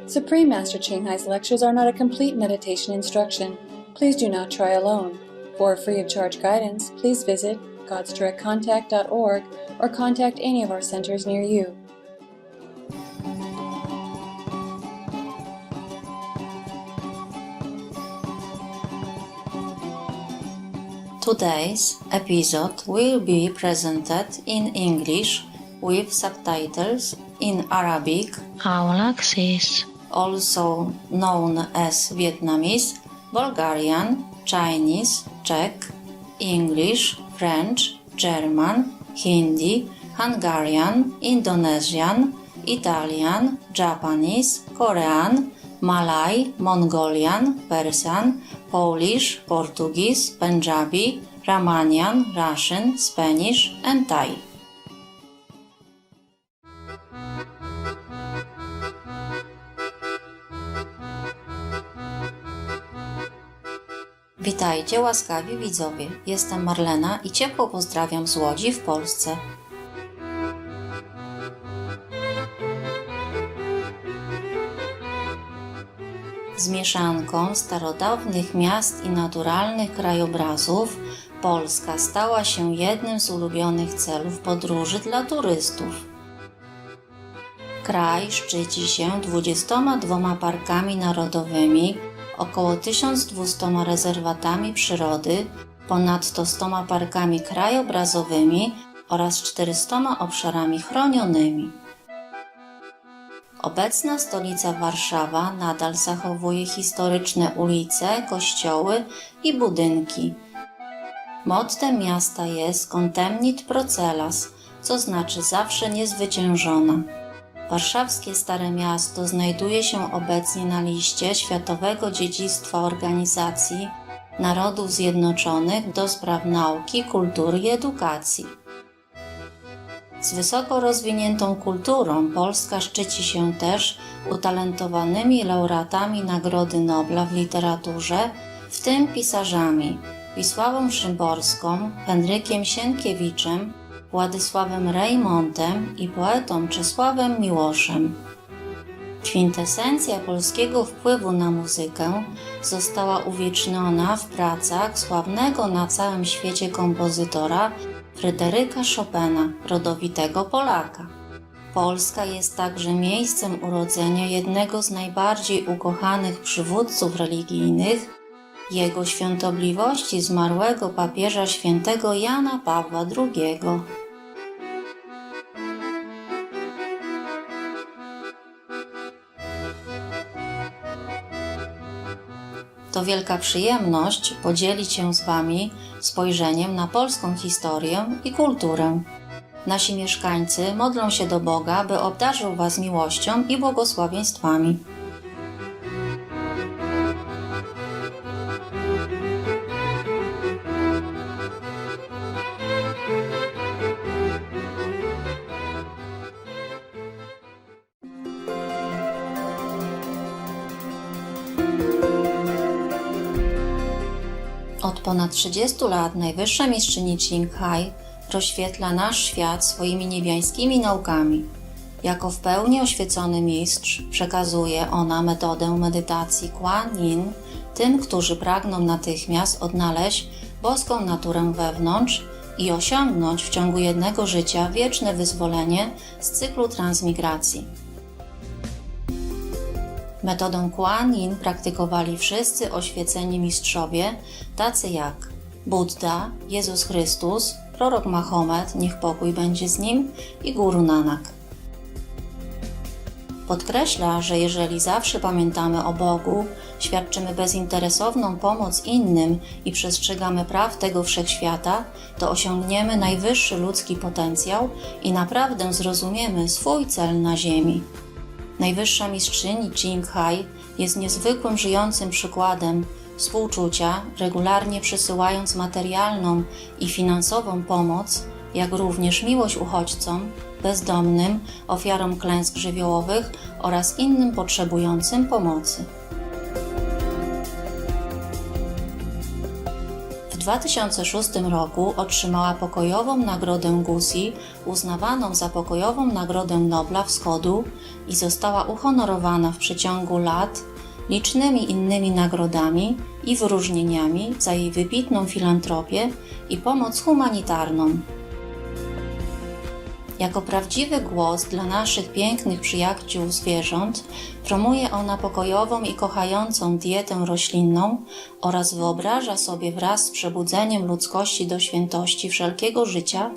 Supreme Master Ching Hai's lectures are not a complete meditation instruction. Please do not try alone. For free of charge guidance, please visit godsdirectcontact.org or contact any of our centers near you. Today's episode will be presented in English with subtitles in Arabic, also known as Vietnamese, Bulgarian, Chinese, Czech, English, French, German, Hindi, Hungarian, Indonesian, Italian, Japanese, Korean, Malay, Mongolian, Persian, Polish, Portuguese, Punjabi, Romanian, Russian, Spanish, and Thai. Witajcie łaskawi widzowie, jestem Marlena i ciepło pozdrawiam z Łodzi w Polsce. Z mieszanką starodawnych miast i naturalnych krajobrazów Polska stała się jednym z ulubionych celów podróży dla turystów. Kraj szczyci się 22 parkami narodowymi, około 1200 rezerwatami przyrody, ponadto 100 parkami krajobrazowymi oraz 400 obszarami chronionymi. Obecna stolica Warszawa nadal zachowuje historyczne ulice, kościoły i budynki. Mottem miasta jest Contemnit Procellas, co znaczy zawsze niezwyciężona. Warszawskie Stare Miasto znajduje się obecnie na liście Światowego Dziedzictwa Organizacji Narodów Zjednoczonych do spraw nauki, kultury i edukacji. Z wysoko rozwiniętą kulturą Polska szczyci się też utalentowanymi laureatami Nagrody Nobla w literaturze, w tym pisarzami Wisławą Szymborską, Henrykiem Sienkiewiczem, Władysławem Reymontem i poetą Czesławem Miłoszem. Kwintesencja polskiego wpływu na muzykę została uwieczniona w pracach sławnego na całym świecie kompozytora Fryderyka Chopina, rodowitego Polaka. Polska jest także miejscem urodzenia jednego z najbardziej ukochanych przywódców religijnych, Jego Świątobliwości zmarłego papieża świętego Jana Pawła II. To wielka przyjemność podzielić się z Wami spojrzeniem na polską historię i kulturę. Nasi mieszkańcy modlą się do Boga, by obdarzył Was miłością i błogosławieństwami. Od ponad 30 lat najwyższa mistrzyni Ching Hai rozświetla nasz świat swoimi niebiańskimi naukami. Jako w pełni oświecony mistrz przekazuje ona metodę medytacji Kuan Yin tym, którzy pragną natychmiast odnaleźć boską naturę wewnątrz i osiągnąć w ciągu jednego życia wieczne wyzwolenie z cyklu transmigracji. Metodę Kuan Yin praktykowali wszyscy oświeceni mistrzowie, tacy jak Buddha, Jezus Chrystus, prorok Mahomet, niech pokój będzie z nim, i Guru Nanak. Podkreśla, że jeżeli zawsze pamiętamy o Bogu, świadczymy bezinteresowną pomoc innym i przestrzegamy praw tego wszechświata, to osiągniemy najwyższy ludzki potencjał i naprawdę zrozumiemy swój cel na ziemi. Najwyższa mistrzyni Ching Hai jest niezwykłym żyjącym przykładem współczucia, regularnie przysyłając materialną i finansową pomoc, jak również miłość uchodźcom, bezdomnym, ofiarom klęsk żywiołowych oraz innym potrzebującym pomocy. W 2006 roku otrzymała pokojową Nagrodę Gussie, uznawaną za pokojową Nagrodę Nobla Wschodu i została uhonorowana w przeciągu lat licznymi innymi nagrodami i wyróżnieniami za jej wybitną filantropię i pomoc humanitarną. Jako prawdziwy głos dla naszych pięknych przyjaciół zwierząt promuje ona pokojową i kochającą dietę roślinną oraz wyobraża sobie wraz z przebudzeniem ludzkości do świętości wszelkiego życia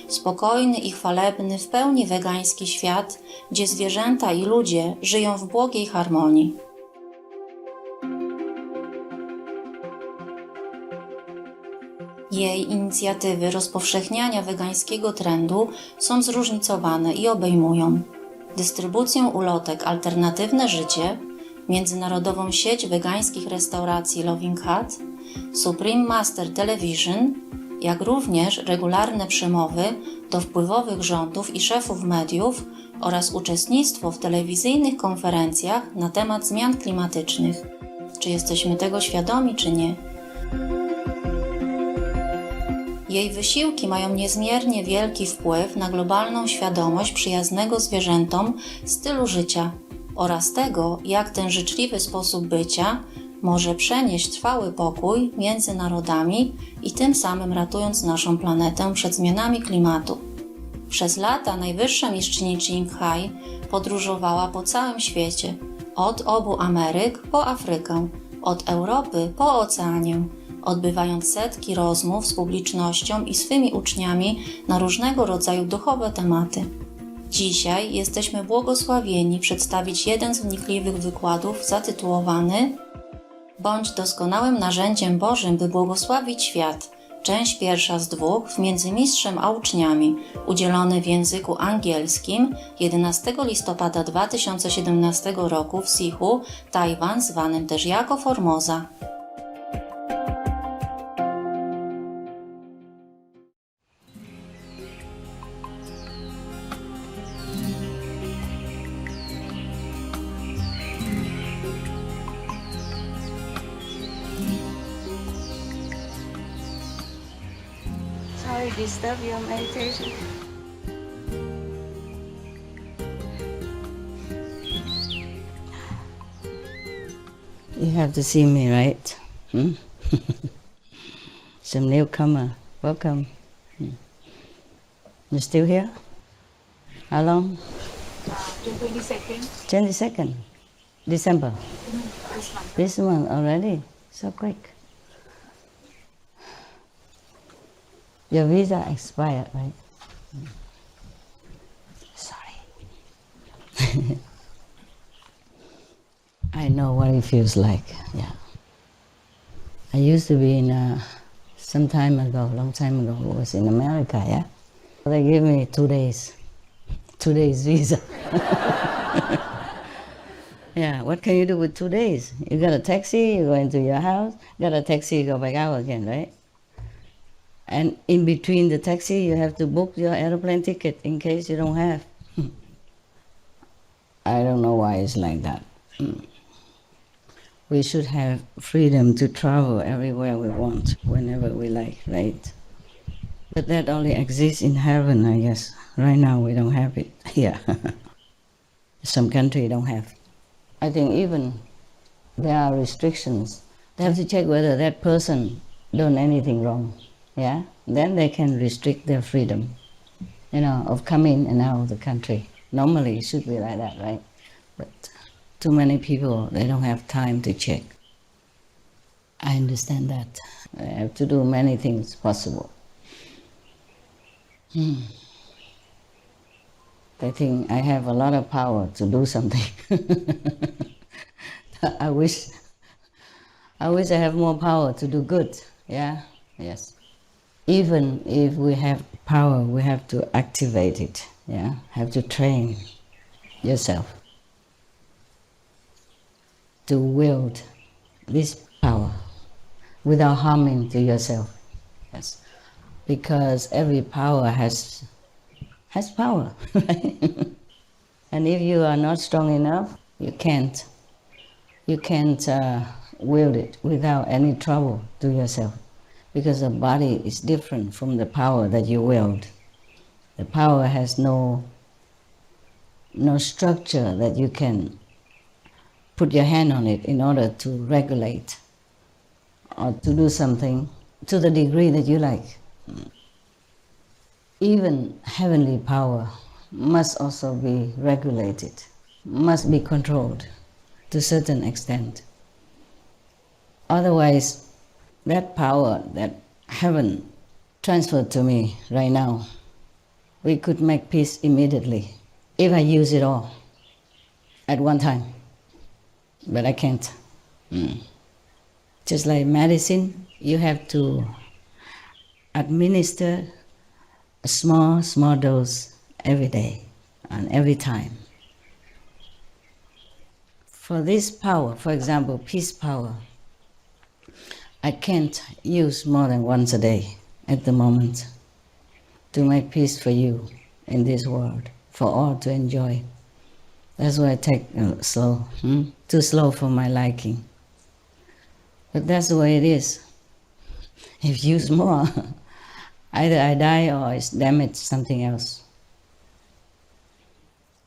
spokojny i chwalebny w pełni wegański świat, gdzie zwierzęta i ludzie żyją w błogiej harmonii. Jej inicjatywy rozpowszechniania wegańskiego trendu są zróżnicowane i obejmują dystrybucję ulotek Alternatywne Życie, międzynarodową sieć wegańskich restauracji Loving Hut, Supreme Master Television, jak również regularne przemowy do wpływowych rządów i szefów mediów oraz uczestnictwo w telewizyjnych konferencjach na temat zmian klimatycznych. Czy jesteśmy tego świadomi, czy nie? Jej wysiłki mają niezmiernie wielki wpływ na globalną świadomość przyjaznego zwierzętom stylu życia oraz tego, jak ten życzliwy sposób bycia może przenieść trwały pokój między narodami i tym samym ratując naszą planetę przed zmianami klimatu. Przez lata najwyższa mistrzyni Ching Hai podróżowała po całym świecie, od obu Ameryk po Afrykę, od Europy po Oceanię, odbywając setki rozmów z publicznością i swymi uczniami na różnego rodzaju duchowe tematy. Dzisiaj jesteśmy błogosławieni przedstawić jeden z wnikliwych wykładów zatytułowany Bądź doskonałym narzędziem Bożym, by błogosławić świat. Część pierwsza z dwóch w Między mistrzem a uczniami, udzielony w języku angielskim 11 listopada 2017 roku w Sihu, Tajwan, zwanym też jako Formosa. Sorry, disturb your meditation. You have to see me, right? Some newcomer. Welcome. You still here? How long? The 22nd. 22nd. December. This month. This month already. So quick. Your visa expired, right? Sorry. I know what it feels like, yeah. I used to be in, some time ago, long time ago, was in America, yeah? They gave me 2 days. 2 days visa. Yeah, what can you do with 2 days? You got a taxi, you go into your house, got a taxi, you go back out again, right? And in between the taxi, you have to book your airplane ticket in case you don't have. I don't know why it's like that. We should have freedom to travel everywhere we want, whenever we like, right? But that only exists in heaven, I guess. Right now we don't have it here. Some country don't have. I think even there are restrictions. They have to check whether that person done anything wrong. Yeah, then they can restrict their freedom, of coming and out of the country. Normally it should be like that, right? But too many people, they don't have time to check. I understand that. I have to do many things possible. I think I have a lot of power to do something. I wish I have more power to do good. Yeah, yes. Even if we have power, we have to activate it, yeah? Have to train yourself to wield this power without harming to yourself, yes? Because every power has power, right? And if you are not strong enough, you can't wield it without any trouble to yourself. because the body is different from the power that you wield. The power has no structure that you can put your hand on it in order to regulate or to do something to the degree that you like. Even heavenly power must also be regulated, must be controlled to a certain extent. Otherwise, that power that heaven transferred to me right now, we could make peace immediately if I use it all at one time. But I can't. Just like medicine, you have to administer a small dose every day and every time. For this power, for example, peace power, I can't use more than once a day at the moment to make peace for you in this world, for all to enjoy. That's why I take slow, too slow for my liking. But that's the way it is. If you use more, either I die or it's damaged something else.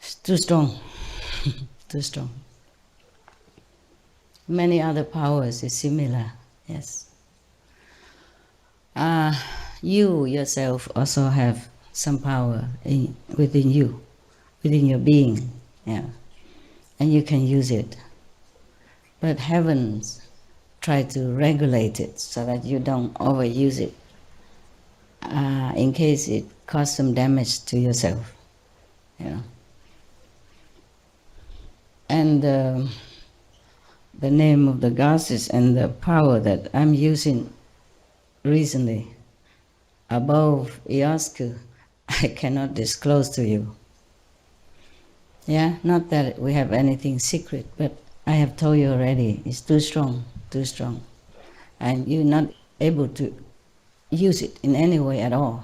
It's too strong, too strong. Many other powers is similar, yes. You yourself also have some power within you, within your being, yeah, and you can use it. But heavens try to regulate it so that you don't overuse it, in case it causes some damage to yourself, you know. And the name of the goddess and the power that I'm using recently, above Iosku, I cannot disclose to you. Yeah, not that we have anything secret, but I have told you already, it's too strong, too strong. And you're not able to use it in any way at all.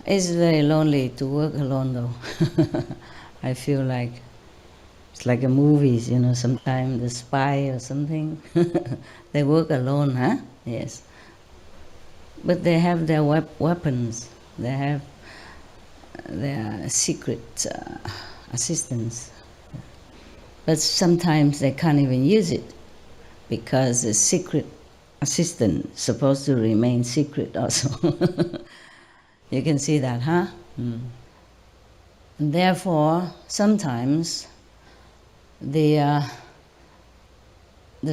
It's very lonely to work alone though. I feel like it's like a movies, you know, sometimes the spy or something, they work alone, huh? Yes. But they have their weapons, they have their secret assistants. But sometimes they can't even use it because the secret assistant is supposed to remain secret also. You can see that, huh? Therefore, sometimes the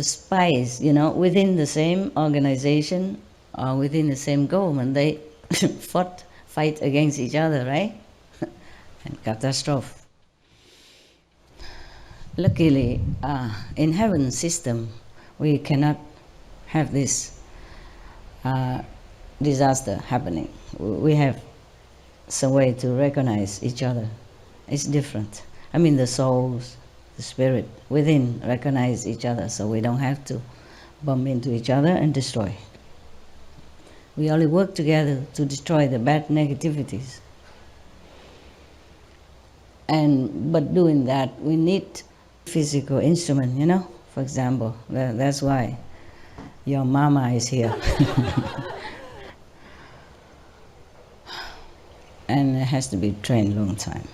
spies, you know, within the same organization or within the same government, they fight against each other, right? And catastrophe. Luckily, in heaven's system, we cannot have this disaster happening. We have some way to recognize each other. It's different. I mean, the souls, the spirit within recognize each other, so we don't have to bump into each other and destroy. We only work together to destroy the bad negativities. But doing that, we need physical instrument, you know. For example, that's why your mama is here. And it has to be trained long time.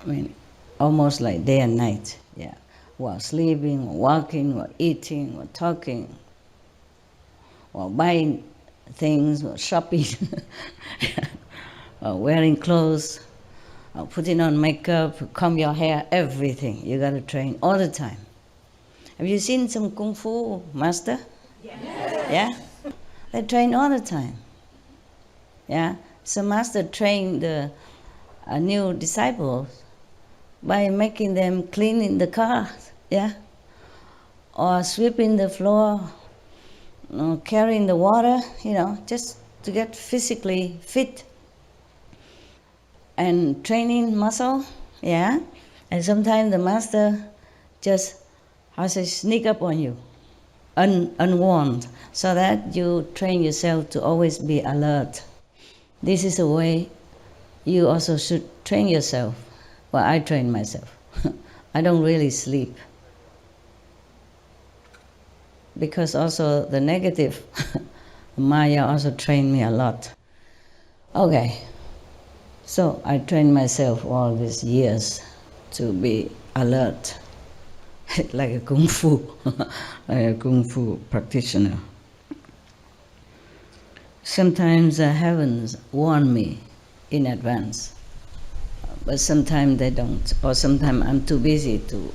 I mean, almost like day and night, yeah. While sleeping, while walking, while eating, while talking, while buying things, while shopping, while wearing clothes, while putting on makeup, comb your hair, everything. You got to train all the time. Have you seen some Kung Fu master? Yes. Yeah? They train all the time. Yeah? Some master trained the new disciples by making them clean in the car, yeah? Or sweeping the floor, carrying the water, you know, just to get physically fit. And training muscle, yeah? And sometimes the master just has to sneak up on you, unwarned, so that you train yourself to always be alert. This is a way you also should train yourself. Well, I train myself. I don't really sleep. because also the negative Maya also trained me a lot. Okay, so I trained myself all these years to be alert, like a kung fu, like a kung fu practitioner. Sometimes the heavens warn me in advance, but sometimes they don't, or sometimes I'm too busy to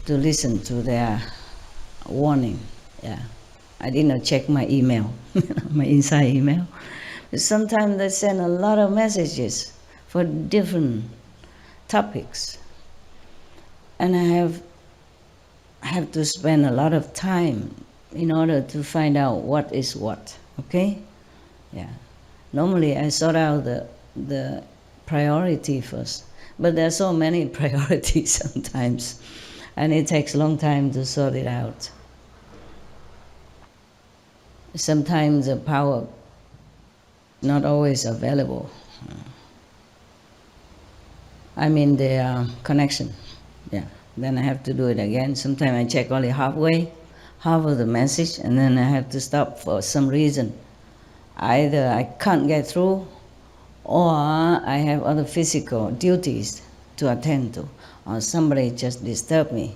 listen to their warning. Yeah, I did not check my email, my inside email. Sometimes they send a lot of messages for different topics, and I have to spend a lot of time in order to find out what is what. Okay, yeah. Normally I sort out the priority first, but there are so many priorities sometimes, and it takes a long time to sort it out. Sometimes the power not always available. I mean the connection. Yeah. Then I have to do it again. Sometimes I check only half of the message, and then I have to stop for some reason. Either I can't get through, or I have other physical duties to attend to, or somebody just disturbed me.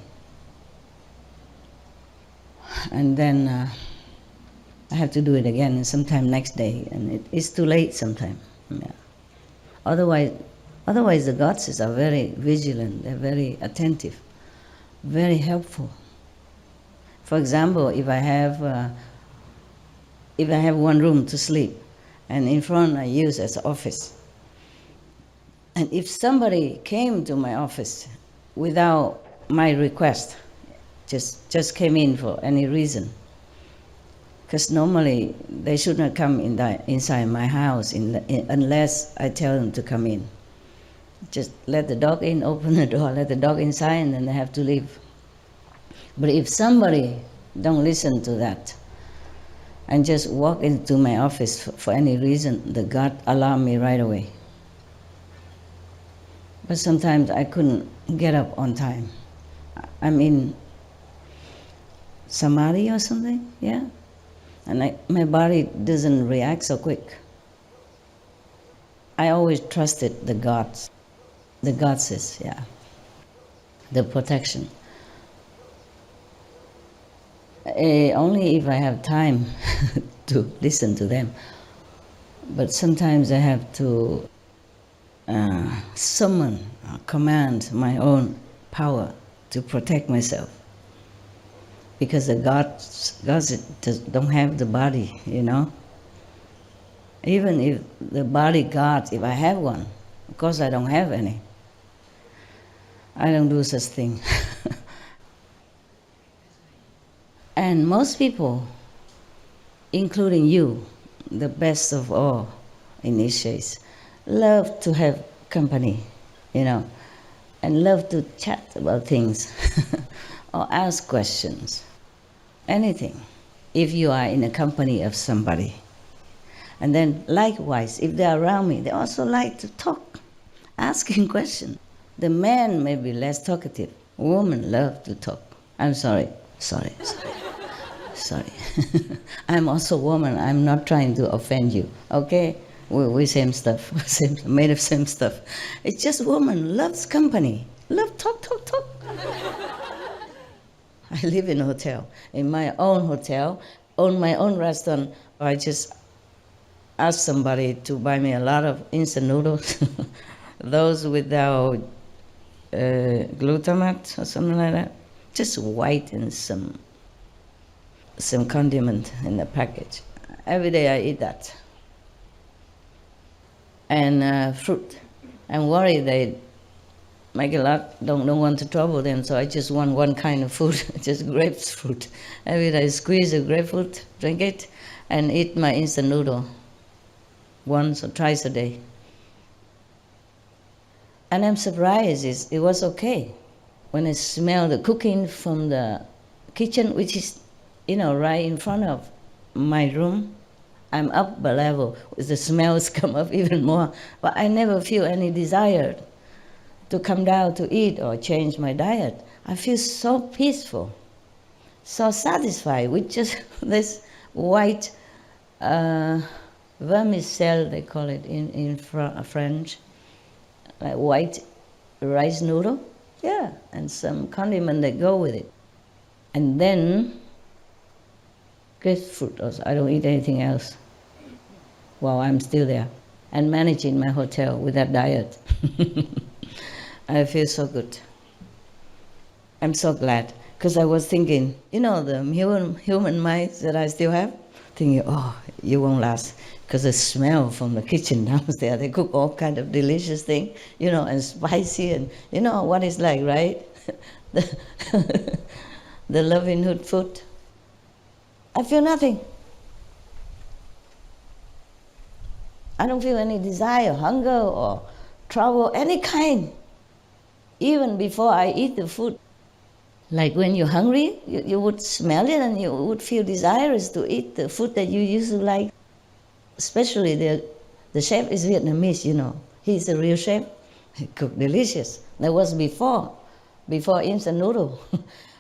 And then I have to do it again, and sometime next day, and it's too late sometime. Yeah. Otherwise the gods are very vigilant, they're very attentive, very helpful. For example, if I have one room to sleep, and in front I use as office, and if somebody came to my office without my request, just came in for any reason, because normally they should not come inside my house unless I tell them to come in. Just let the dog in, open the door, let the dog inside, and then they have to leave. But if somebody don't listen to that and just walk into my office for any reason, the God alarm me right away. But sometimes I couldn't get up on time. I'm in samadhi or something, yeah? And my body doesn't react so quick. I always trusted the gods, the goddesses, yeah, the protection. Only if I have time to listen to them. But sometimes I have to summon, command my own power to protect myself. Because the gods don't have the body, you know. Even if the body God, if I have one, of course I don't have any. I don't do such thing. And most people, including you, the best of all initiates, love to have company, you know, and love to chat about things or ask questions, anything, if you are in a company of somebody. And then likewise, if they're around me, they also like to talk, asking questions. The man may be less talkative. Women love to talk. I'm sorry. I'm also a woman. I'm not trying to offend you, okay? We same stuff, made of same stuff. It's just woman loves company, love talk. I live in a hotel, in my own hotel, own my own restaurant. I just ask somebody to buy me a lot of instant noodles, those without glutamate or something like that, just white and some condiment in the package. Every day I eat that. And fruit. I'm worried they make a lot, don't want to trouble them, so I just want one kind of food, just grapefruit. Every day I squeeze a grapefruit, drink it, and eat my instant noodle once or twice a day. And I'm surprised it was okay. When I smell the cooking from the kitchen, which is, you know, right in front of my room, I'm up a level. The smells come up even more. But I never feel any desire to come down to eat or change my diet. I feel so peaceful, so satisfied with just this white vermicelle, they call it in French, like white rice noodle, yeah, and some condiment that go with it. And then grapefruit also. I don't eat anything else while I'm still there and managing my hotel with that diet. I feel so good. I'm so glad, because I was thinking, the human minds that I still have, thinking, oh, you won't last, because the smell from the kitchen downstairs, they cook all kind of delicious things, and spicy, and you know what it's like, right? The Loving Hood food. I feel nothing. I don't feel any desire, hunger, or trouble, any kind. Even before I eat the food. Like when you're hungry, you would smell it and you would feel desirous to eat the food that you used to like. Especially the chef is Vietnamese, He's a real chef. He cooked delicious. That was before instant noodle.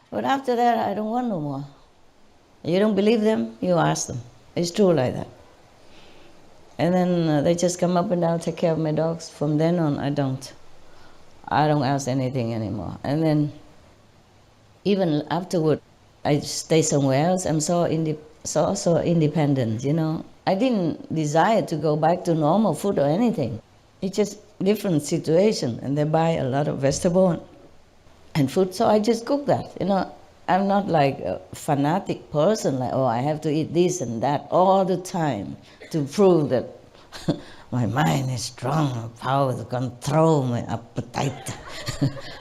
But after that, I don't want no more. You don't believe them, you ask them. It's true like that. And then they just come up and down, take care of my dogs. From then on, I don't ask anything anymore. And then even afterward, I stay somewhere else. I'm so independent, I didn't desire to go back to normal food or anything. It's just different situation, and they buy a lot of vegetable and food, so I just cook that. I'm not like a fanatic person, like, I have to eat this and that all the time to prove that my mind is strong, power to control my appetite.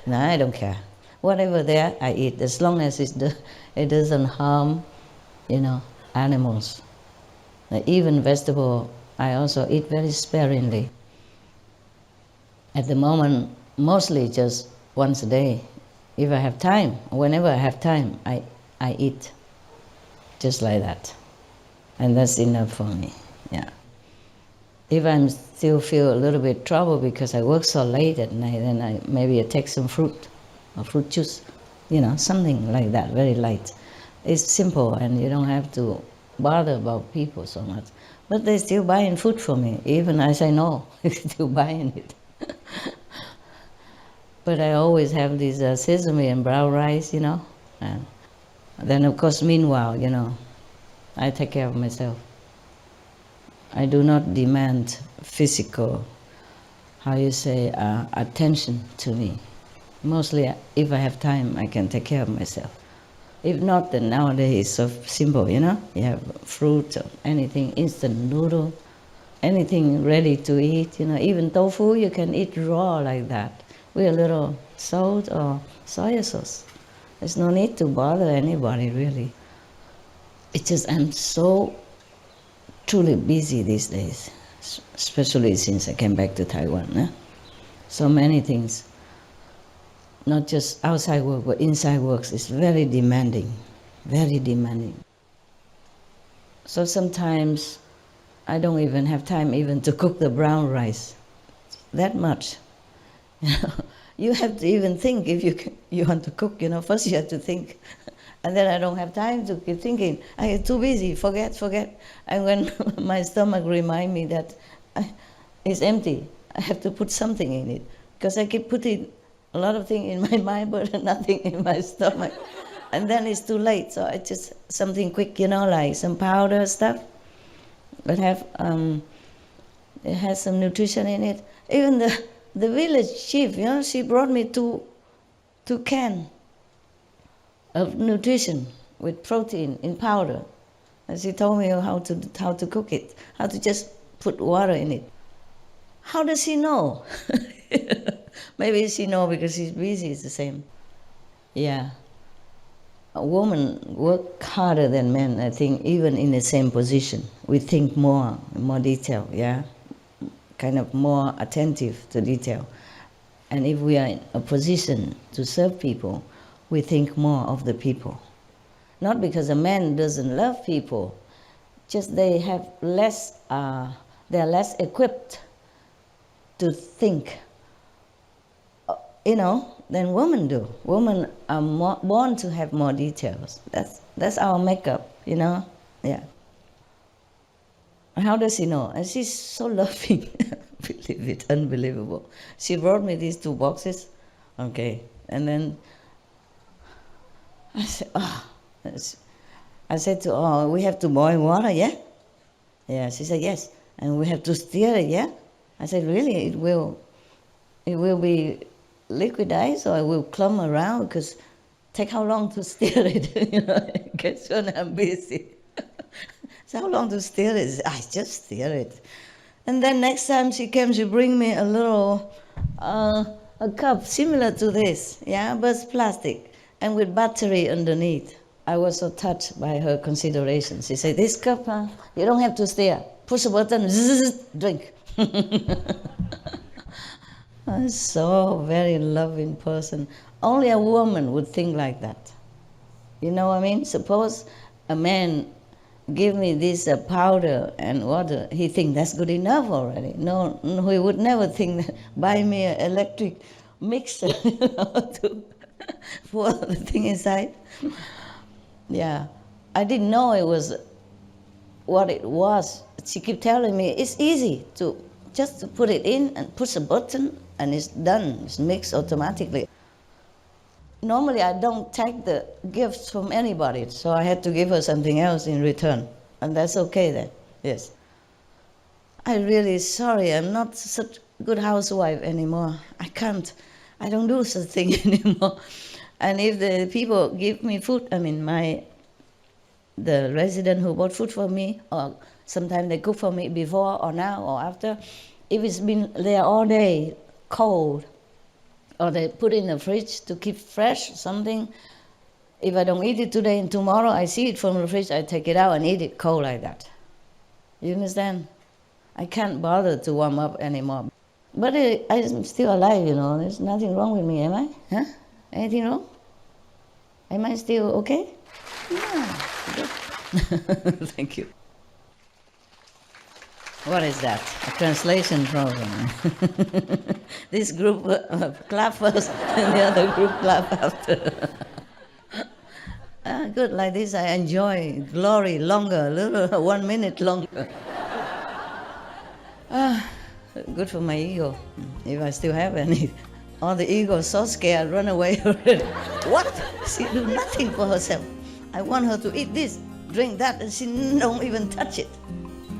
No, I don't care. Whatever there, I eat, as long as it doesn't harm, animals. Even vegetable, I also eat very sparingly. At the moment, mostly just once a day. If I have time, whenever I have time, I eat just like that. And that's enough for me, yeah. If I still feel a little bit trouble because I work so late at night, then maybe I take some fruit or fruit juice, something like that, very light. It's simple, and you don't have to bother about people so much. But they're still buying food for me, even I say no, they're still buying it. But I always have this sesame and brown rice, And then, of course, meanwhile, I take care of myself. I do not demand physical, attention to me. Mostly, if I have time, I can take care of myself. If not, then nowadays it's so simple, You have fruit or anything, instant noodle, anything ready to eat, Even tofu, you can eat raw like that, with a little salt or soy sauce. There's no need to bother anybody, really. It's just I'm so truly busy these days, especially since I came back to Taiwan. So many things, not just outside work, but inside work is very demanding, very demanding. So sometimes I don't even have time even to cook the brown rice, that much. You have to even think if you want to cook, first you have to think. And then I don't have time to keep thinking. I get too busy, forget. And when my stomach reminds me that it's empty, I have to put something in it. Because I keep putting a lot of things in my mind, but nothing in my stomach. And then it's too late, so I just something quick, like some powder stuff. But it has some nutrition in it. Even the village chief, she brought me two cans of nutrition with protein in powder. And she told me how to cook it, how to just put water in it. How does she know? Maybe she know because she's busy, it's the same. Yeah. A woman work harder than men, I think, even in the same position. We think more detail, yeah? Kind of more attentive to detail. And if we are in a position to serve people, we think more of the people. Not because a man doesn't love people, just they have they're less equipped to think. than women do. Women are born to have more details. That's our makeup, you know? Yeah. How does she know? And she's so loving. Believe it, unbelievable. She brought me these 2 boxes. Okay. And then I said to her, we have to boil water, yeah? Yeah, she said, yes. And we have to stir it, yeah? I said, really? It will be liquidized or it will clump around? Because take how long to stir it? You know, guess when I'm busy. So how long to stir it? I just stir it. And then next time she came, she bring me a little a cup similar to this, yeah, but it's plastic and with battery underneath. I was so touched by her consideration. She said, this cup, you don't have to stir. Push a button, zzz, drink. I'm so very loving person. Only a woman would think like that. You know what I mean? Suppose a man give me this powder and water, he think that's good enough already. No, he would never think that, buy me an electric mixer to pour the thing inside. Yeah, I didn't know it was what it was. She kept telling me it's easy to just to put it in and push a button and it's done. It's mixed automatically. Normally I don't take the gifts from anybody, so I had to give her something else in return. And that's okay then, yes. I'm really sorry, I'm not such a good housewife anymore. I don't do such thing anymore. And if the people give me food, I mean the resident who bought food for me, or sometimes they cook for me before or now or after, if it's been there all day, cold, or they put in the fridge to keep fresh something, if I don't eat it today and tomorrow I see it from the fridge, I take it out and eat it cold like that. You understand? I can't bother to warm up anymore. But I'm still alive, you know. There's nothing wrong with me, am I? Huh? Anything wrong? Am I still okay? Yeah, good. Thank you. What is that? A translation program. This group clap first and the other group clap after. Good, like this I enjoy glory longer, a little 1 minute longer. Good for my ego, if I still have any. All the ego is so scared, run away already. What? She do nothing for herself. I want her to eat this, drink that, and she don't even touch it.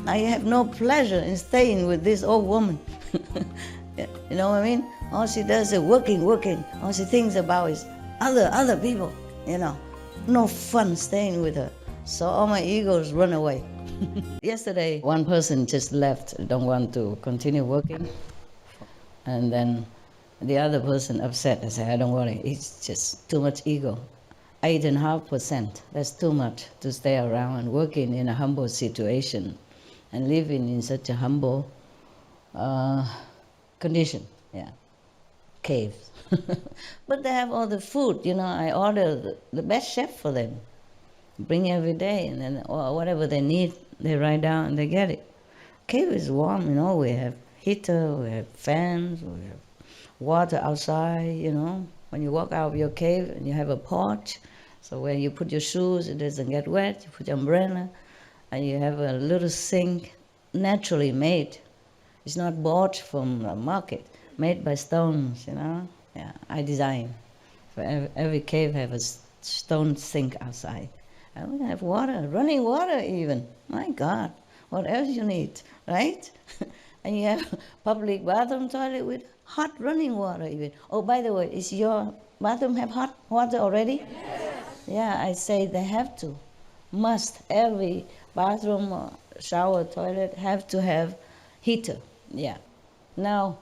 I have no pleasure in staying with this old woman. You know what I mean? All she does is working. All she thinks about is other people, you know. No fun staying with her. So all my egos run away. Yesterday, one person just left, don't want to continue working. And then the other person upset. I said, don't worry, it's just too much ego. 8.5%, that's too much to stay around and working in a humble situation and living in such a humble condition, yeah, caves. But they have all the food, you know, I order the best chef for them. Bring every day, and then or whatever they need, they write down and they get it. Cave is warm, you know, we have heater, we have fans, we have water outside, you know. When you walk out of your cave and you have a porch, so when you put your shoes, it doesn't get wet, you put your umbrella, and you have a little sink naturally made. It's not bought from the market, made by stones, you know. Yeah, I design. For every cave have a stone sink outside. And we have water, running water even. My God, what else you need, right? And you have public bathroom toilet with hot running water even. Oh, by the way, is your bathroom have hot water already? Yes. Yeah, I say they have to. Must. Every bathroom, or shower, toilet have to have heater. Yeah. Now,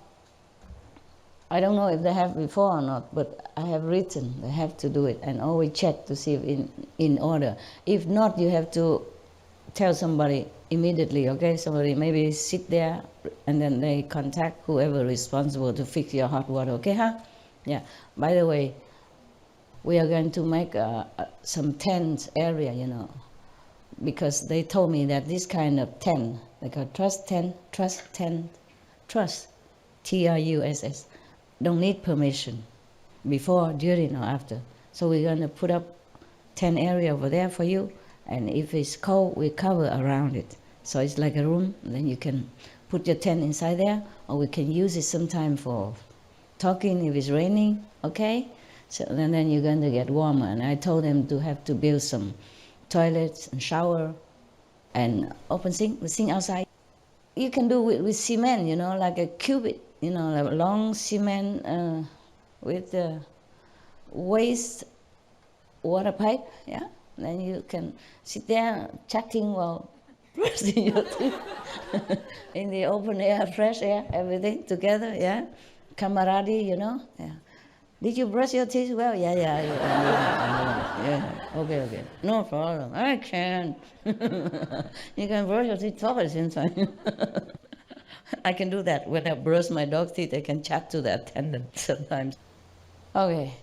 I don't know if they have before or not, but I have written they have to do it and always check to see if in order. If not, you have to tell somebody immediately, okay? Somebody maybe sit there and then they contact whoever responsible to fix your hot water, okay, huh? Yeah. By the way, we are going to make some tent area, you know, because they told me that this kind of tent, like a trust tent, TRUSS, don't need permission. before, during, or after. So we're going to put up 10 area over there for you, and if it's cold, we cover around it. So it's like a room, and then you can put your tent inside there, or we can use it sometime for talking if it's raining, okay? So then you're going to get warmer. And I told them to have to build some toilets and shower and open sink outside. You can do it with cement, like a cubit, like a long cement with a waste water pipe, yeah? Then you can sit there chatting while brushing your teeth in the open air, fresh air, everything together, yeah? Camaraderie, yeah. Did you brush your teeth well? Yeah. Okay. No problem. I can. You can brush your teeth twice inside. I can do that. When I brush my dog's teeth, I can chat to the attendant sometimes. Okay.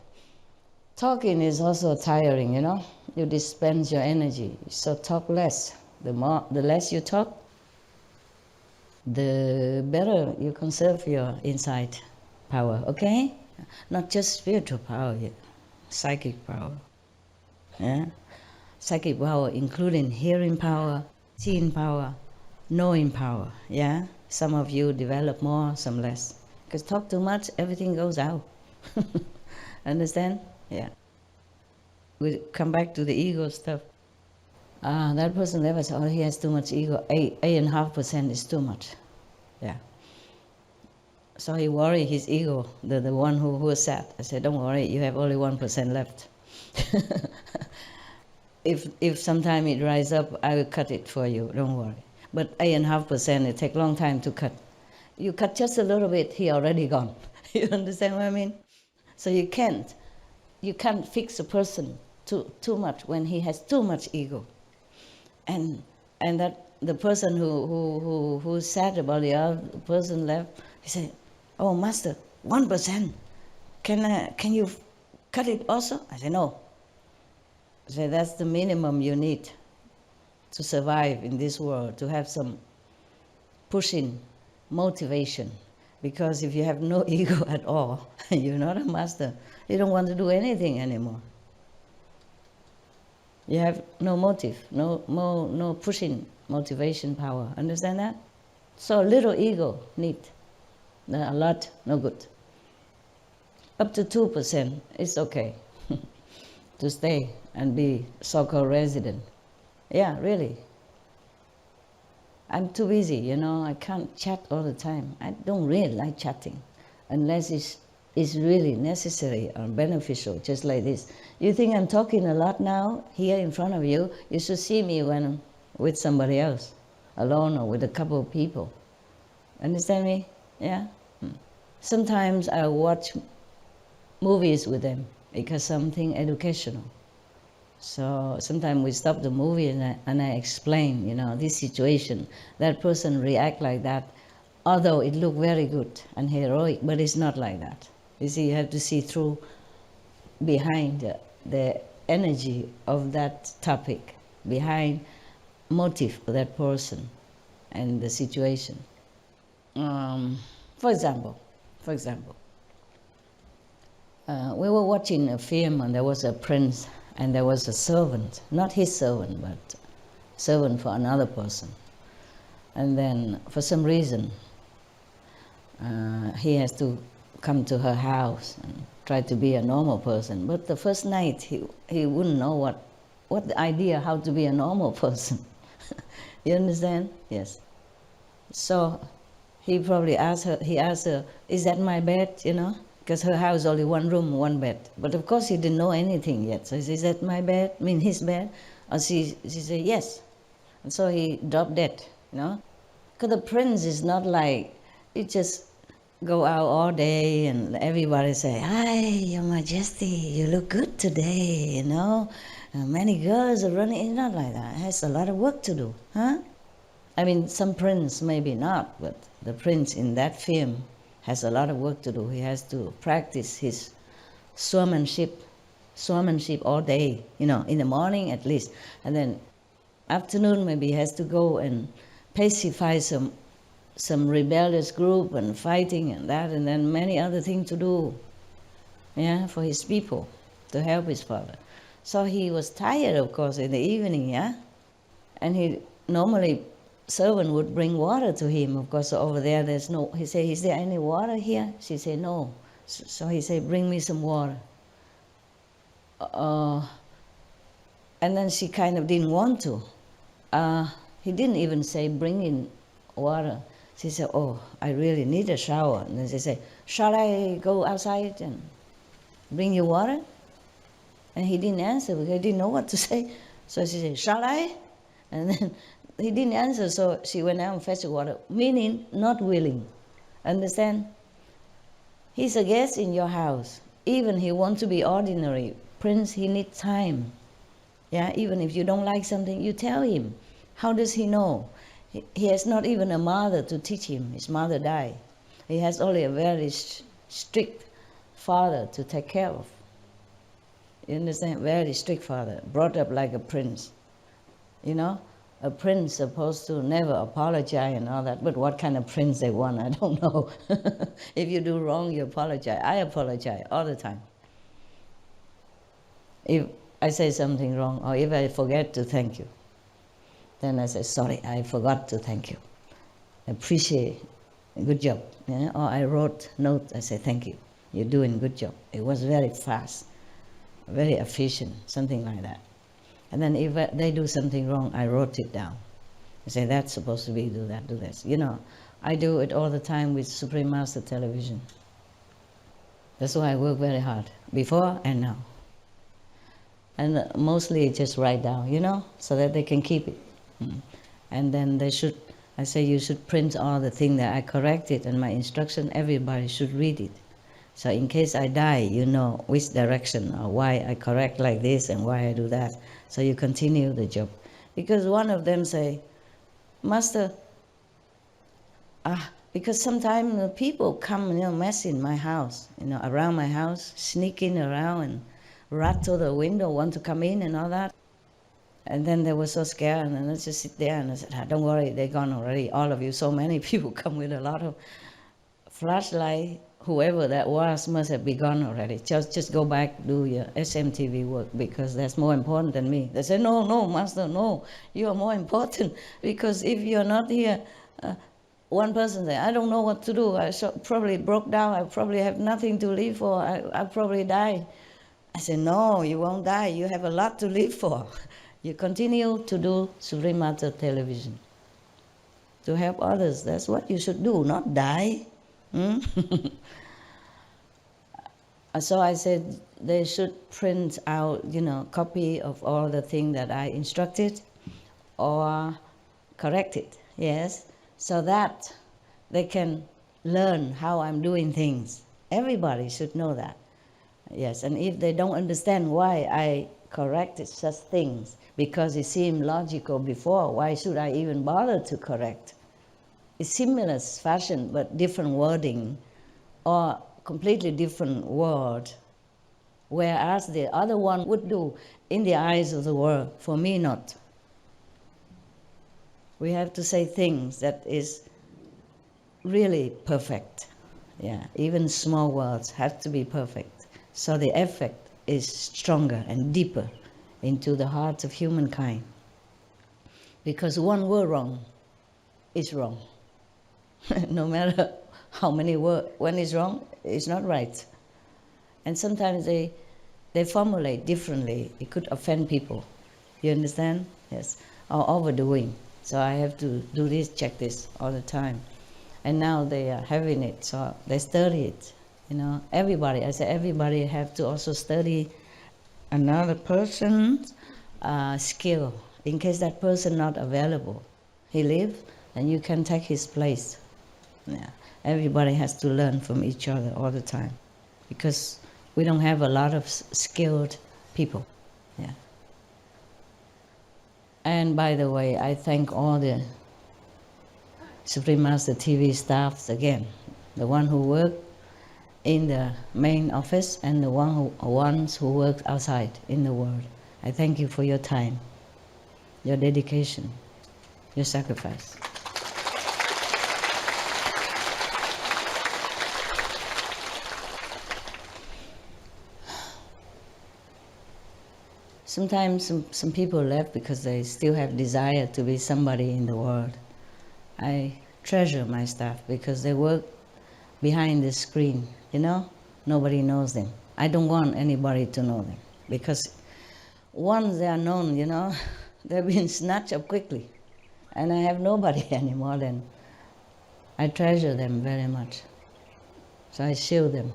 Talking is also tiring, You dispense your energy. So talk less. The less you talk, the better you conserve your inside power, okay? Not just spiritual power, psychic power. Yeah? Psychic power including hearing power, seeing power, knowing power, yeah? Some of you develop more, some less. Because talk too much, everything goes out. Understand? Yeah. We come back to the ego stuff. That person never said, he has too much ego. 8.5% is too much. Yeah. So he worried his ego, the one who was sad. I said, don't worry, you have only 1% left. If sometime it rise up, I will cut it for you, don't worry. But 8.5%, it takes a long time to cut. You cut just a little bit, he already gone. You understand what I mean? So you can't fix a person too much when he has too much ego. And that the person who's sad about the other person left, he said, oh, Master, 1%, can you cut it also? I said, no. I said, that's the minimum you need to survive in this world, to have some pushing motivation. Because if you have no ego at all, you're not a master, you don't want to do anything anymore. You have no motive, no pushing motivation power. Understand that? So little ego need. A lot, no good. Up to 2%, it's okay to stay and be so-called resident. Yeah, really. I'm too busy, I can't chat all the time. I don't really like chatting unless it's really necessary or beneficial, just like this. You think I'm talking a lot now here in front of you? You should see me when I'm with somebody else, alone or with a couple of people. Understand me? Yeah? Sometimes I watch movies with them because something educational. So sometimes we stop the movie and I explain, this situation. That person react like that, although it look very good and heroic, but it's not like that. You see, you have to see through behind the energy of that topic, behind motive of that person and the situation. For example, we were watching a film and there was a prince and there was a servant, not his servant, but servant for another person. And then for some reason, he has to come to her house and try to be a normal person. But the first night, he wouldn't know what the idea how to be a normal person. You understand? Yes. So he probably asked her, is that my bed, Because her house only one room, one bed. But of course he didn't know anything yet. So he said, is that my bed? I mean his bed? And she said, yes. And so he dropped dead, Because the prince is not like, you just go out all day and everybody say, hi, your majesty, you look good today, Many girls are running. It's not like that. It has a lot of work to do, huh? I mean, some prince maybe not, but the prince in that film has a lot of work to do. He has to practice his swordsmanship all day, in the morning at least. And then afternoon maybe he has to go and pacify some rebellious group and fighting and that, and then many other things to do. yeah, for his people, to help his father. So he was tired, of course, in the evening, yeah? And he normally, servant would bring water to him. Of course, over there, there's no, he said, is there any water here? She said, no. So he said, bring me some water. And then she kind of didn't want to. He didn't even say, bring in water. She said, oh, I really need a shower. And then she said, shall I go outside and bring you water? And he didn't answer because he didn't know what to say. So she said, shall I? And then he didn't answer, so she went out and fetched water, meaning not willing. Understand? He's a guest in your house. Even he wants to be ordinary. Prince, he needs time. Yeah, even if you don't like something, you tell him. How does he know? He has not even a mother to teach him. His mother died. He has only a very strict father to take care of. You understand? Very strict father, brought up like a prince. You know, a prince supposed to never apologize and all that, but what kind of prince they want, I don't know. If you do wrong, you apologize. I apologize all the time. If I say something wrong, or if I forget to thank you, then I say, sorry, I forgot to thank you. Appreciate, good job. You know? Or I wrote note, I say, thank you, you're doing a good job. It was very fast, very efficient, something like that. And then if they do something wrong, I wrote it down. I say, that's supposed to be, do that, do this. You know, I do it all the time with Supreme Master Television. That's why I work very hard, before and now. And mostly just write down, you know, so that they can keep it. And then they should, I say, you should print all the things that I corrected and my instruction, everybody should read it. So in case I die, you know which direction or why I correct like this and why I do that. So you continue the job. Because one of them say, Master, because sometimes people come, you know, mess in my house, you know, around my house, sneaking around and rattle the window, want to come in and all that. And then they were so scared, and then I just sit there and I said, don't worry, they're gone already. All of you, so many people come with a lot of flashlight. Whoever that was must have been gone already. Just go back, do your SMTV work, because that's more important than me. They say, no, Master, no, you are more important, because if you're not here, one person say, I don't know what to do. I probably broke down. I probably have nothing to live for. I probably die. I said, no, you won't die. You have a lot to live for. You continue to do Supreme Master Television, to help others. That's what you should do, not die. So I said they should print out, you know, copy of all the things that I instructed or corrected, yes, so that they can learn how I'm doing things. Everybody should know that, yes. And if they don't understand why I corrected such things, because it seemed logical before, why should I even bother to correct? It's similar fashion, but different wording, or completely different word, whereas the other one would do in the eyes of the world, for me not. We have to say things that is really perfect. Yeah, even small words have to be perfect, so the effect is stronger and deeper into the hearts of humankind. Because one word wrong is wrong. No matter how many words, when it's wrong, it's not right. And sometimes they formulate differently. It could offend people. You understand? Yes. Or overdoing. So I have to do this, check this all the time. And now they are having it, so they study it. You know, everybody, I say everybody have to also study another person's skill, in case that person not available. He lives, and you can take his place. Yeah. Everybody has to learn from each other all the time, because we don't have a lot of skilled people. Yeah. And by the way, I thank all the Supreme Master TV staffs again, the one who work in the main office and the ones who work outside in the world. I thank you for your time, your dedication, your sacrifice. Sometimes some people left because they still have desire to be somebody in the world. I treasure my staff because they work behind the screen, you know? Nobody knows them. I don't want anybody to know them because once they are known, you know, they've been snatched up quickly. And I have nobody anymore then. I treasure them very much. So I shield them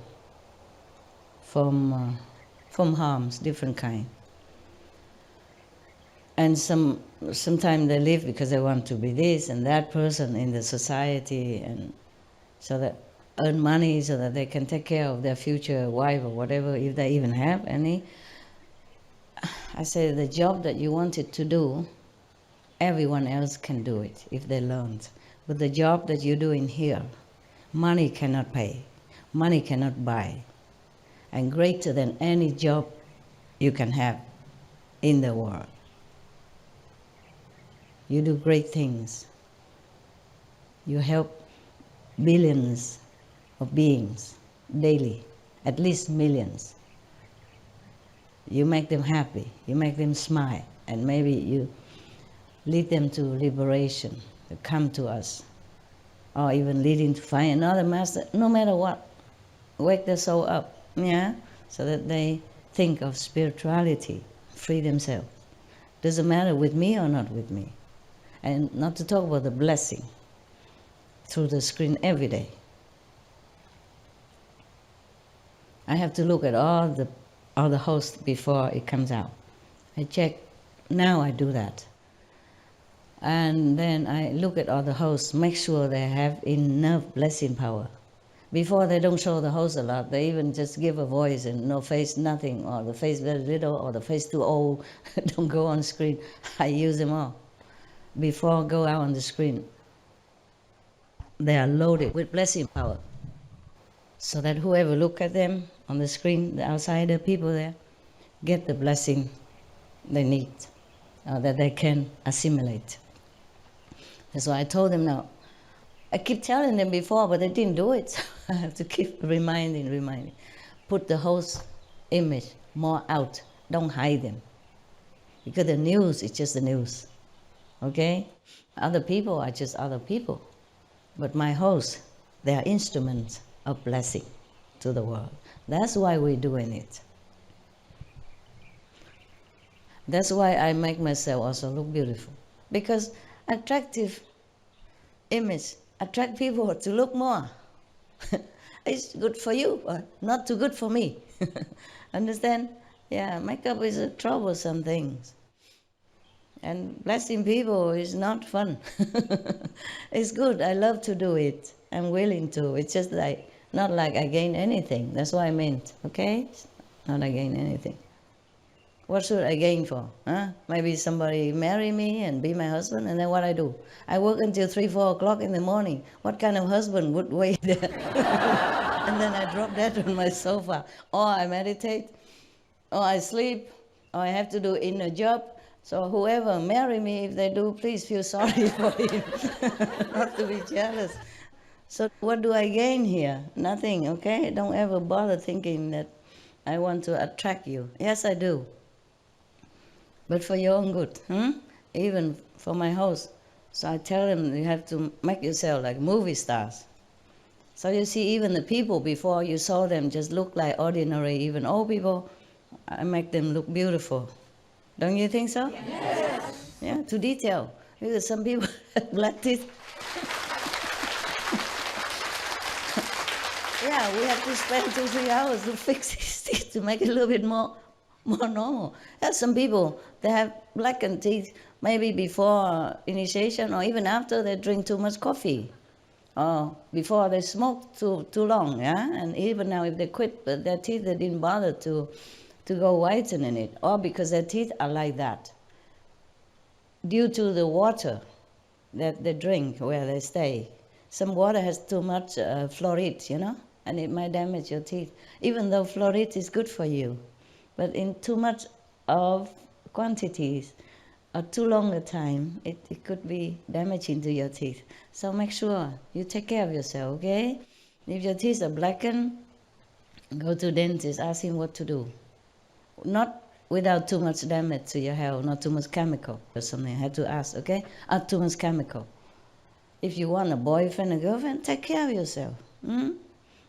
from harms, different kind. And sometimes they live because they want to be this and that person in the society, and so that earn money so that they can take care of their future wife or whatever, if they even have any. I say the job that you wanted to do, everyone else can do it if they learned. But the job that you're doing here, money cannot pay, money cannot buy, and greater than any job you can have in the world. You do great things. You help billions of beings daily, at least millions. You make them happy, you make them smile, and maybe you lead them to liberation, to come to us, or even leading to find another master, no matter what. Wake their soul up, yeah, so that they think of spirituality, free themselves. Doesn't matter with me or not with me. And not to talk about the blessing through the screen every day. I have to look at all the hosts before it comes out. I check, now I do that. And then I look at all the hosts, make sure they have enough blessing power. Before they don't show the host a lot, they even just give a voice and no face, nothing, or the face very little, or the face too old, don't go on screen. I use them all. Before I go out on the screen, they are loaded with blessing power. So that whoever look at them on the screen, the outsider people there, get the blessing they need, that they can assimilate. That's why I told them now. I keep telling them before, but they didn't do it. So I have to keep reminding. Put the host image more out. Don't hide them. Because the news is just the news. Okay? Other people are just other people. But my hosts, they are instruments of blessing to the world. That's why we're doing it. That's why I make myself also look beautiful. Because attractive image attract people to look more. It's good for you, but not too good for me. Understand? Yeah, makeup is a troublesome thing. And blessing people is not fun. It's good. I love to do it. I'm willing to. It's just like, not like I gain anything. That's what I meant, okay? Not I gain anything. What should I gain for? Huh? Maybe somebody marry me and be my husband, and then what I do? I work until 3, 4 o'clock in the morning. What kind of husband would wait there? And then I drop that on my sofa. Or I meditate, or I sleep, or I have to do inner job. So whoever marry me, if they do, please feel sorry for him. Not to be jealous. So what do I gain here? Nothing, okay? Don't ever bother thinking that I want to attract you. Yes, I do. But for your own good, even for my host. So I tell them you have to make yourself like movie stars. So you see, even the people before you saw them just look like ordinary, even old people, I make them look beautiful. Don't you think so? Yes. Yeah, to detail. Because some people have black teeth. Yeah, we have to spend 2, 3 hours to fix his teeth to make it a little bit more normal. There's some people, they have blackened teeth maybe before initiation or even after they drink too much coffee. Or before they smoke too long, yeah? And even now if they quit, but their teeth, they didn't bother to go whitening it. Or because their teeth are like that. Due to the water that they drink where they stay. Some water has too much fluoride, you know? And it might damage your teeth. Even though fluoride is good for you. But in too much of quantities or too long a time, it could be damaging to your teeth. So make sure you take care of yourself, okay? If your teeth are blackened, go to dentist, ask him what to do. Not without too much damage to your health, not too much chemical or something. I had to ask, okay? Not too much chemical. If you want a boyfriend or girlfriend, take care of yourself.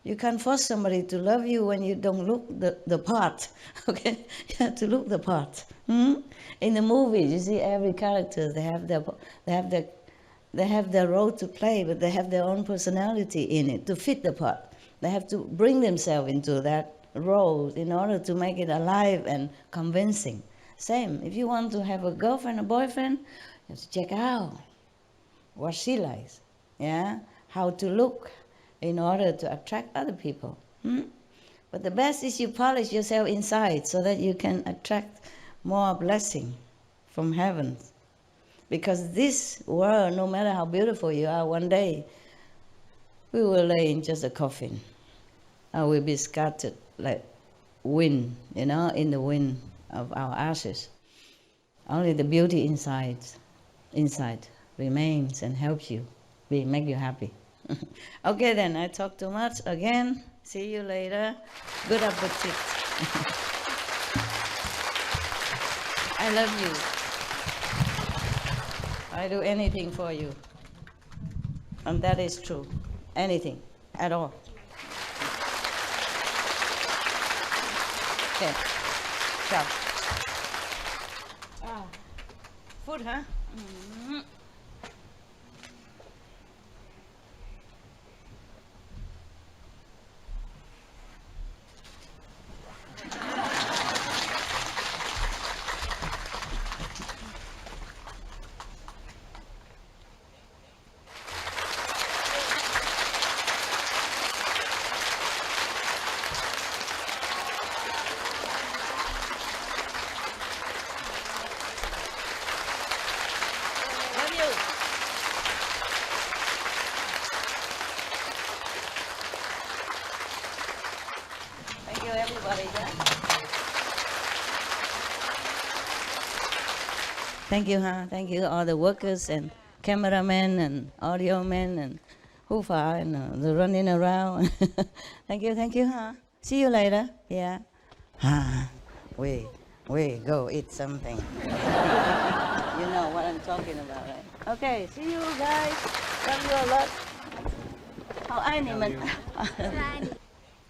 You can't force somebody to love you when you don't look the part, okay? You have to look the part. In the movies, you see every character, they have their role to play, but they have their own personality in it to fit the part. They have to bring themselves into that role in order to make it alive and convincing. Same, if you want to have a girlfriend or boyfriend, you have to check out what she likes, yeah? How to look in order to attract other people. But the best is you polish yourself inside so that you can attract more blessing from heaven. Because this world, no matter how beautiful you are, one day we will lay in just a coffin. Or we'll be scattered like wind, in the wind of our ashes. Only the beauty inside remains and helps you, make you happy. Okay then, I talk too much again. See you later. Good appetite. I love you. I do anything for you. And that is true. Anything at all. Okay. Ciao. Food, huh? Thank you, huh? Thank you, all the workers and cameramen and audio men and hoofa and the running around. Thank you, huh? See you later. Yeah. We go eat something. You know what I'm talking about, right? Okay, see you guys. Love you a lot. 好爱你们。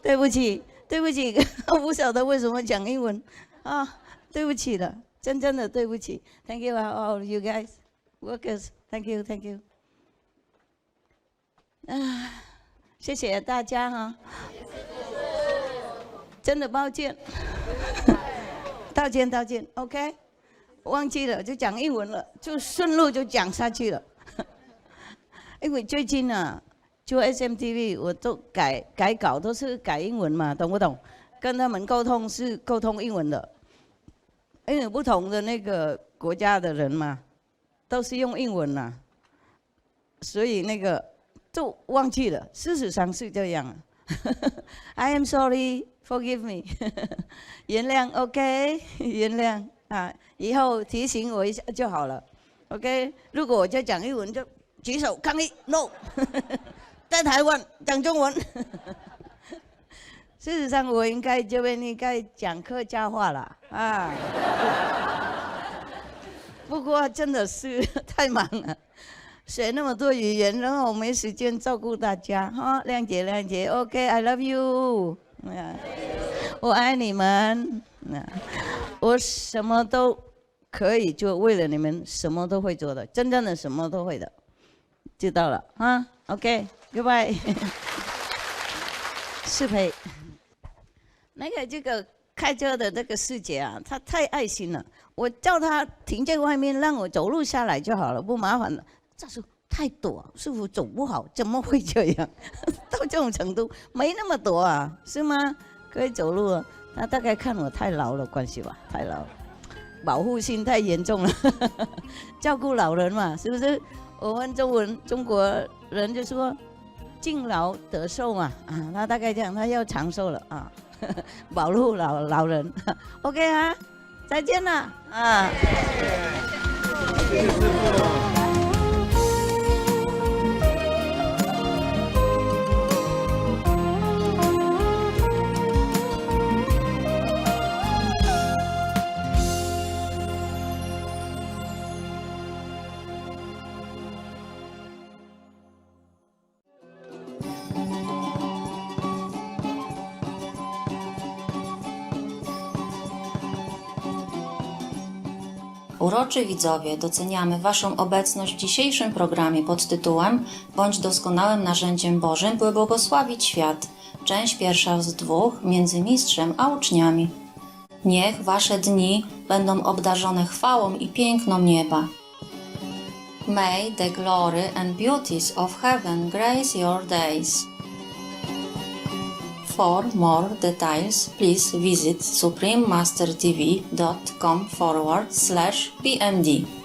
对不起，我不晓得为什么讲英文啊，对不起了。真的对不起 ，Thank you all you guys, workers. Thank you. 谢谢大家哈。真的抱歉，道歉 ，OK。忘记了就讲英文了，就顺路就讲下去了。因为最近啊，做 SMTV 我都改稿都是改英文嘛，懂不懂？跟他们沟通是沟通英文的。因为不同的那个国家的人嘛，都是用英文呐，所以那个就忘记了。事实上是这样。I am sorry, forgive me 。原谅 ，OK， 原谅啊，以后提醒我一下就好了。OK， 如果我在讲英文就举手抗议 ，No， 在台湾讲中文。事实上，我应该讲客家话了啊！不过真的是太忙了，学那么多语言，然后没时间照顾大家哈，谅解。OK，I love you， 我爱你们。我什么都可以做，为了你们什么都会做的，真正的什么都会的，知道了啊 ？OK，Goodbye， 适配。这个开车的这个师姐啊，她太爱心了。我叫她停在外面，让我走路下来就好了，不麻烦了。这是太陡，师傅走不好，怎么会这样？到这种程度，没那么陡啊，是吗？可以走路了。她大概看我太老了关系吧，太老了，保护性太严重了。照顾老人嘛，是不是？我们中国人就说敬老得寿嘛，啊，她大概这样，她要长寿了啊。保护老人 ，OK 啊，再见了啊！谢谢师傅。Uroczy widzowie, doceniamy Waszą obecność w dzisiejszym programie pod tytułem Bądź doskonałym narzędziem Bożym, by błogosławić świat. Część pierwsza z 2 między mistrzem a uczniami. Niech Wasze dni będą obdarzone chwałą i piękną nieba. May the glory and beauties of heaven grace your days. For more details, please visit suprememastertv.com/BMD.